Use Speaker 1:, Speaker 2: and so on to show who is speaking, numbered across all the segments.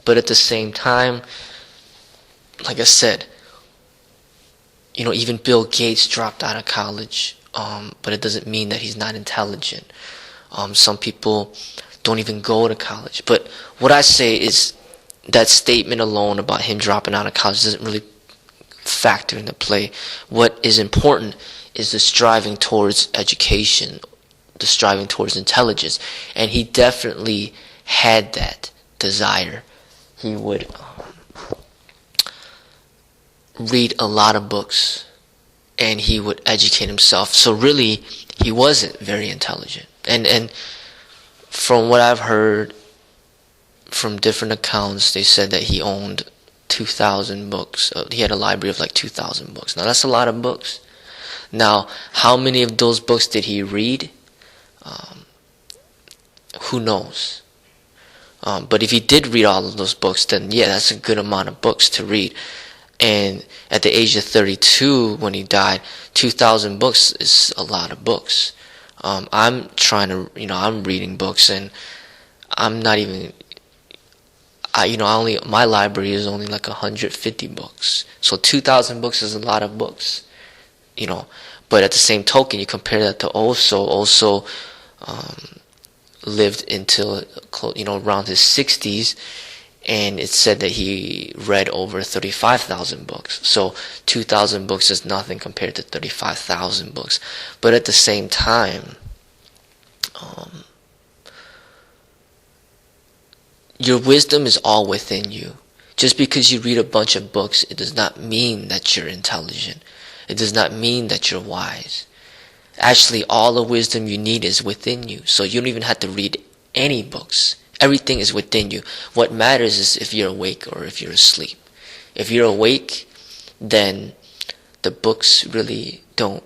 Speaker 1: But at the same time, like I said, even Bill Gates dropped out of college, but it doesn't mean that he's not intelligent. Some people don't even go to college. But what I say is that statement alone about him dropping out of college doesn't really factor into play. What is important is the striving towards education, the striving towards intelligence. And he definitely had that desire. He would read a lot of books, and he would educate himself. So really, he wasn't very intelligent. And from what I've heard from different accounts, they said that he owned 2,000 books. He had a library of like 2,000 books. Now that's a lot of books. Now, how many of those books did he read? Who knows? But if he did read all of those books, then yeah, that's a good amount of books to read. And at the age of 32, when he died, 2,000 books is a lot of books. I'm trying to, I'm reading books, and I'm not even, my library is only like 150 books. So 2,000 books is a lot of books, But at the same token, you compare that to Osho. Lived until, around his 60s, and it said that he read over 35,000 books. So 2,000 books is nothing compared to 35,000 books. But at the same time, your wisdom is all within you. Just because you read a bunch of books, it does not mean that you're intelligent. It does not mean that you're wise. Actually, all the wisdom you need is within you. So you don't even have to read any books. Everything is within you. What matters is if you're awake or if you're asleep. If you're awake, then the books really don't.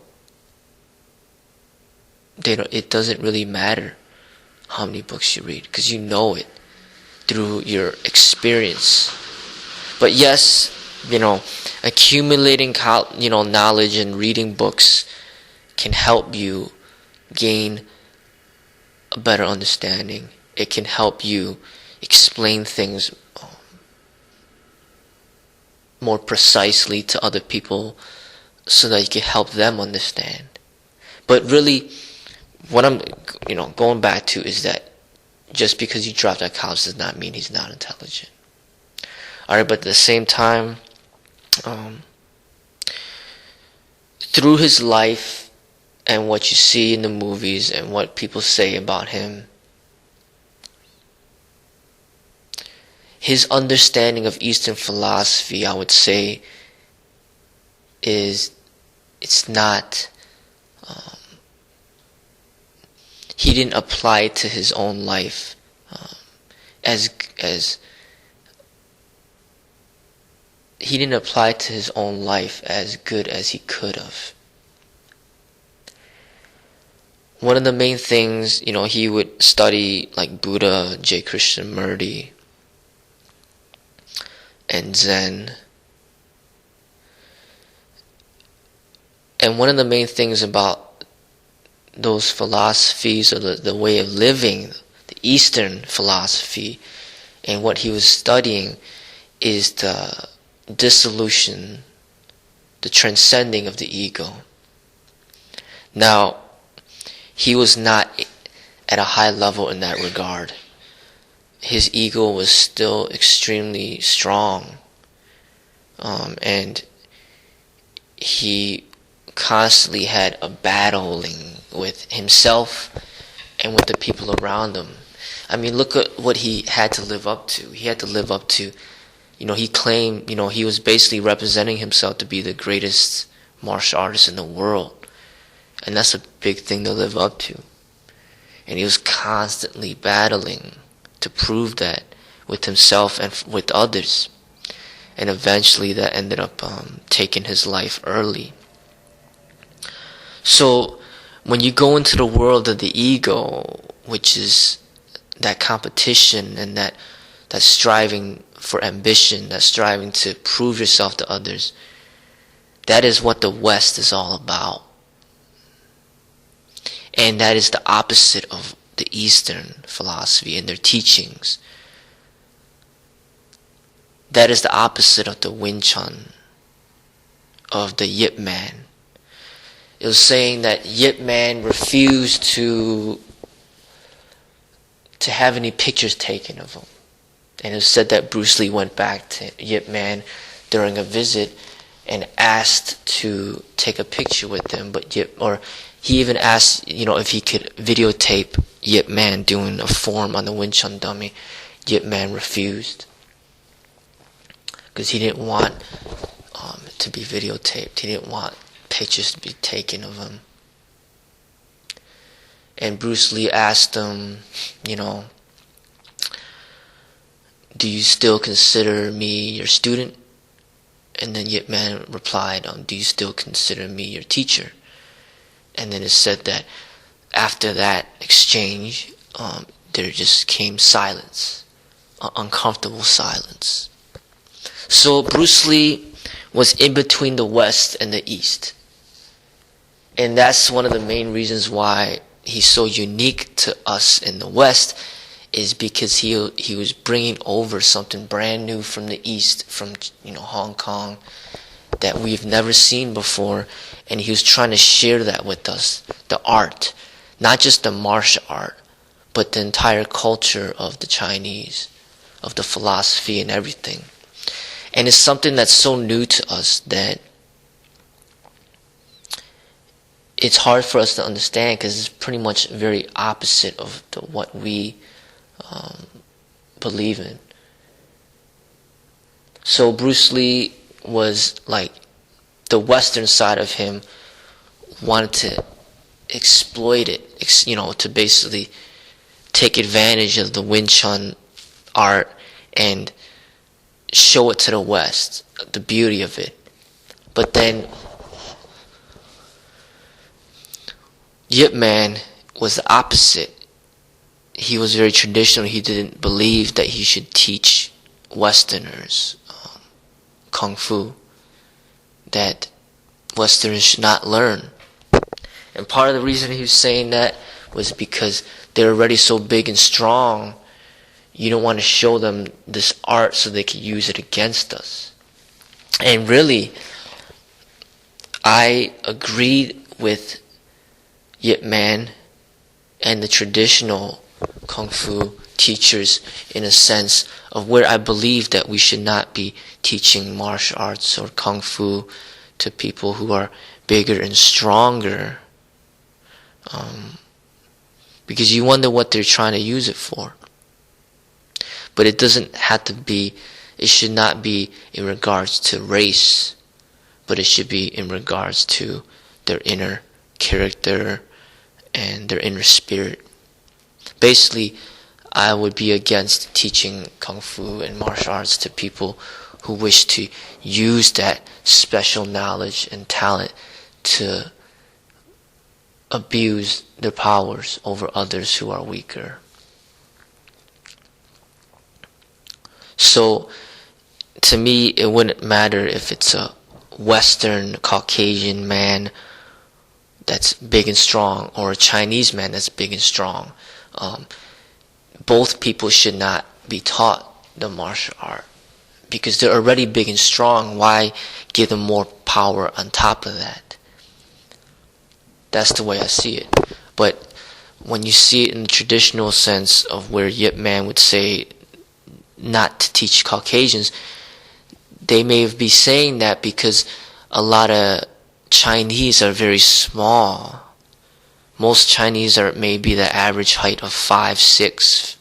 Speaker 1: It doesn't really matter how many books you read, because you know it through your experience. But yes, accumulating knowledge and reading books can help you gain a better understanding. It can help you explain things more precisely to other people so that you can help them understand. But really, what I'm going back to is that just because he dropped out of college does not mean he's not intelligent. Alright, but at the same time, through his life and what you see in the movies and what people say about him, his understanding of Eastern philosophy, I would say, is it's not. He didn't apply it to his own life as he didn't apply it to his own life as good as he could have. One of the main things, he would study like Buddha, J.Krishnamurti, and Zen. And one of the main things about those philosophies, or the way of living, the Eastern philosophy, and what he was studying, is the dissolution, the transcending of the ego. Now, he was not at a high level in that regard. His ego was still extremely strong, and he constantly had a battling with himself and with the people around him. I mean, look at what he had to live up to. He had to live up to, he claimed, he was basically representing himself to be the greatest martial artist in the world. And that's a big thing to live up to. And he was constantly battling to prove that with himself and with others. And eventually that ended up taking his life early. So when you go into the world of the ego, which is that competition and that striving for ambition, that striving to prove yourself to others, that is what the West is all about. And that is the opposite of the Eastern philosophy and their teachings. that is the opposite of the Wing Chun, of the Yip Man. It was saying that Yip Man refused to have any pictures taken of him. And it was said that Bruce Lee went back to Yip Man during a visit and asked to take a picture with him, but he even asked, if he could videotape Yip Man doing a form on the Wing Chun dummy. Yip Man refused because he didn't want to be videotaped. He didn't want pictures to be taken of him. And Bruce Lee asked him, do you still consider me your student? And then Yip Man replied, do you still consider me your teacher? And then it said that after that exchange, there just came silence, uncomfortable silence. So Bruce Lee was in between the West and the East. And that's one of the main reasons why he's so unique to us in the West, is because he was bringing over something brand new from the East, from Hong Kong, that we've never seen before, and he was trying to share that with us, the art, not just the martial art, but the entire culture of the Chinese, of the philosophy and everything. And it's something that's so new to us that it's hard for us to understand, because it's pretty much very opposite of what we believe in. So Bruce Lee was like, the Western side of him wanted to exploit it, to basically take advantage of the Wing Chun art and show it to the West, the beauty of it. But then Yip Man was the opposite. He was very traditional. He didn't believe that he should teach Westerners Kung Fu, that Westerners should not learn. And part of the reason he was saying that was because they're already so big and strong, you don't want to show them this art so they can use it against us. And really, I agreed with Yip Man and the traditional Kung Fu teachers in a sense of where I believe that we should not be teaching martial arts or Kung Fu to people who are bigger and stronger, because you wonder what they're trying to use it for. But it doesn't have to be, it should not be in regards to race, but it should be in regards to their inner character and their inner spirit. Basically, I would be against teaching Kung Fu and martial arts to people who wish to use that special knowledge and talent to abuse their powers over others who are weaker. So, to me, it wouldn't matter if it's a Western Caucasian man that's big and strong or a Chinese man that's big and strong. Both people should not be taught the martial art, because they're already big and strong. Why give them more power on top of that? That's the way I see it. But when you see it in the traditional sense of where Yip Man would say not to teach Caucasians, they may be saying that because a lot of Chinese are very small. Most Chinese are maybe the average height of 5'6",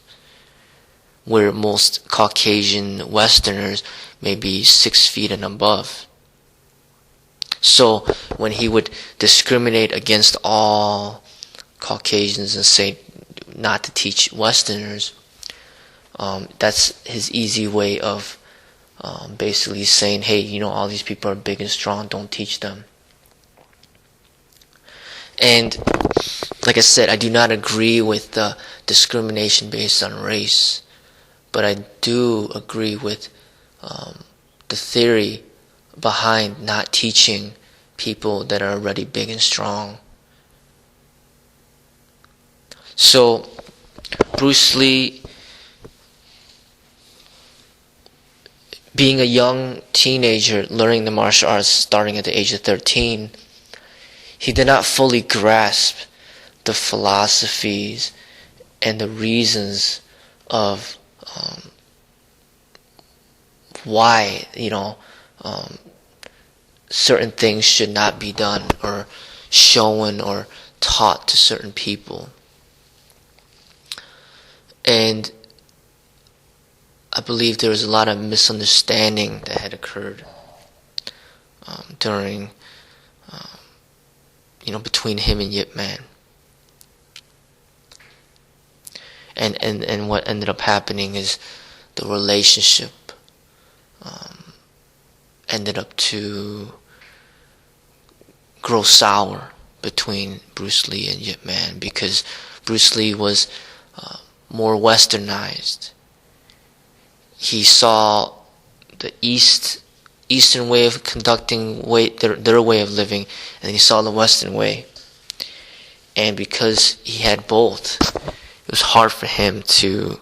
Speaker 1: where most Caucasian Westerners may be 6 feet and above. So when he would discriminate against all Caucasians and say not to teach Westerners, that's his easy way of basically saying, hey, all these people are big and strong, don't teach them. And like I said, I do not agree with the discrimination based on race, but I do agree with the theory behind not teaching people that are already big and strong. So Bruce Lee being a young teenager, learning the martial arts starting at the age of 13, he did not fully grasp the philosophies and the reasons of why, certain things should not be done or shown or taught to certain people. And I believe there was a lot of misunderstanding that had occurred during, between him and Yip Man. And what ended up happening is the relationship ended up to grow sour between Bruce Lee and Yip Man, because Bruce Lee was more westernized. He saw the Eastern way of conducting their way of living, and he saw the Western way. And because he had both, it was hard for him to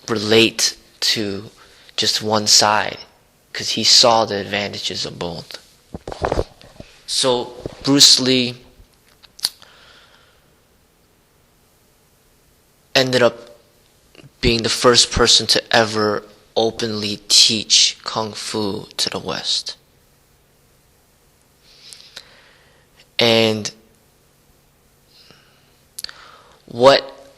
Speaker 1: relate to just one side, because he saw the advantages of both. So Bruce Lee ended up being the first person to ever openly teach Kung Fu to the West. And what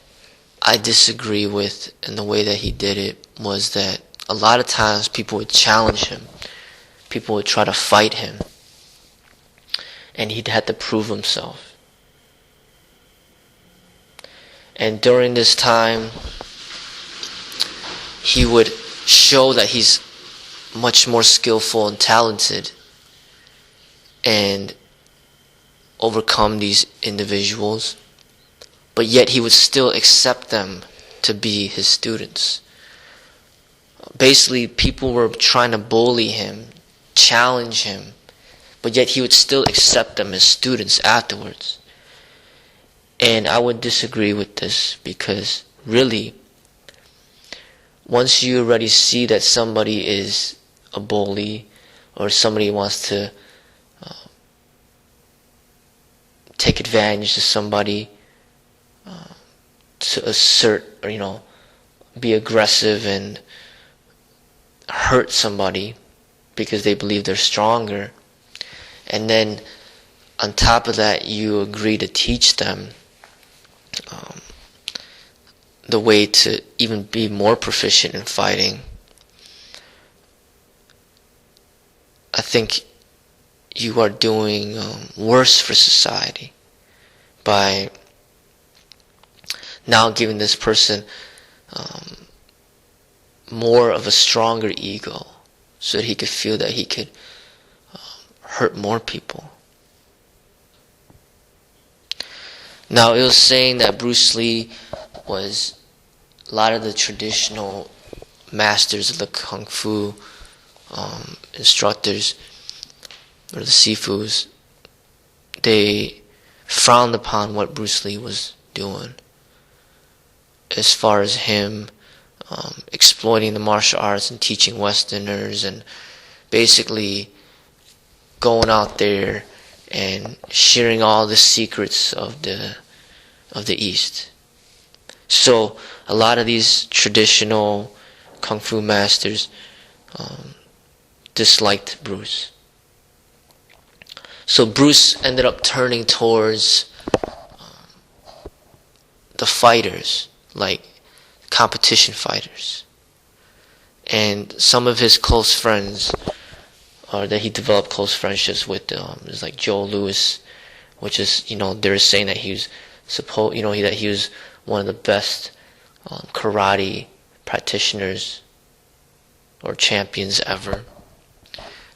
Speaker 1: I disagree with in the way that he did it was that a lot of times people would challenge him. People would try to fight him. And he'd have to prove himself. And during this time, he would show that he's much more skillful and talented and overcome these individuals, but yet he would still accept them to be his students. Basically, people were trying to bully him, challenge him, but yet he would still accept them as students afterwards. And I would disagree with this, because really, once you already see that somebody is a bully or somebody wants to take advantage of somebody, to assert or be aggressive and hurt somebody because they believe they're stronger, and then on top of that you agree to teach them the way to even be more proficient in fighting, I think you are doing worse for society by now giving this person more of a stronger ego so that he could feel that he could hurt more people. Now, it was saying that Bruce Lee was a lot of the traditional masters of the Kung Fu instructors, or the Sifus, they frowned upon what Bruce Lee was doing as far as him exploiting the martial arts and teaching Westerners and basically going out there and sharing all the secrets of the East. So a lot of these traditional Kung Fu masters disliked Bruce. So Bruce ended up turning towards the fighters, like competition fighters. And some of his close friends, or that he developed close friendships with, is like Joe Louis, which is, they're saying that he was that he was one of the best karate practitioners or champions ever.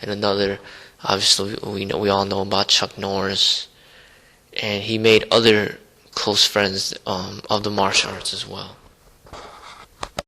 Speaker 1: And another, obviously, we all know about Chuck Norris, and he made other close friends of the martial arts as well.